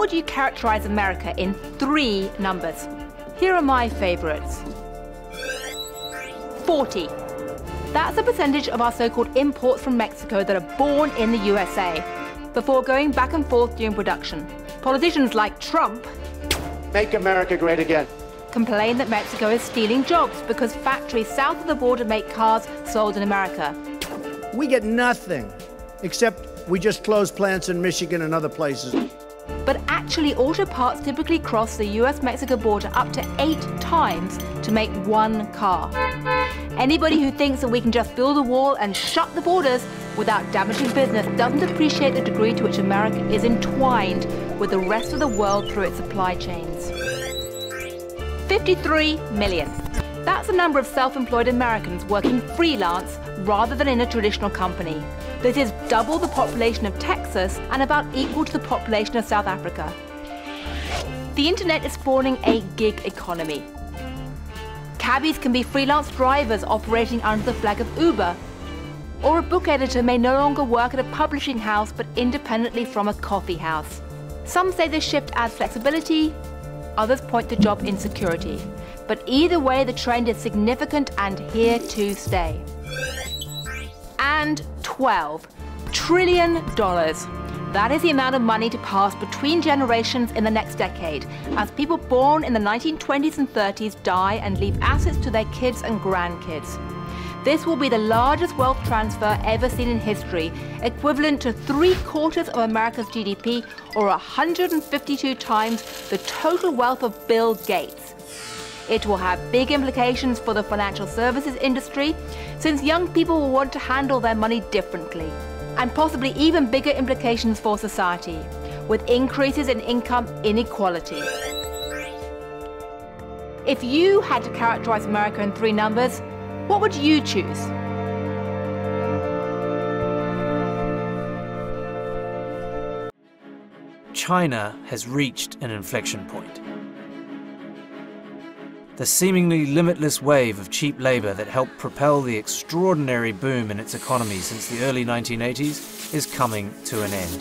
would you characterize America in 3 numbers? Here are my favorites. 40. That's the percentage of our so-called imports from Mexico that are born in the USA, before going back and forth during production. Politicians like Trump make America great again. Complain that Mexico is stealing jobs because factories south of the border make cars sold in America. We get nothing, except we just close plants in Michigan and other places. But actually, auto parts typically cross the US-Mexico border up to 8 times to make 1 car. Anybody who thinks that we can just build a wall and shut the borders without damaging business doesn't appreciate the degree to which America is entwined with the rest of the world through its supply chains. 53 million. That's the number of self-employed Americans working freelance rather than in a traditional company. This is double the population of Texas and about equal to the population of South Africa. The internet is spawning a gig economy. Cabbies can be freelance drivers operating under the flag of Uber. Or a book editor may no longer work at a publishing house but independently from a coffee house. Some say this shift adds flexibility, others point to job insecurity. But either way, the trend is significant and here to stay. And $12 trillion. That is the amount of money to pass between generations in the next decade, as people born in the 1920s and 30s die and leave assets to their kids and grandkids. This will be the largest wealth transfer ever seen in history, equivalent to 3/4 of America's GDP, or 152 times the total wealth of Bill Gates. It will have big implications for the financial services industry, since young people will want to handle their money differently, and possibly even bigger implications for society, with increases in income inequality. If you had to characterize America in 3 numbers, what would you choose? China has reached an inflection point. The seemingly limitless wave of cheap labor that helped propel the extraordinary boom in its economy since the early 1980s is coming to an end.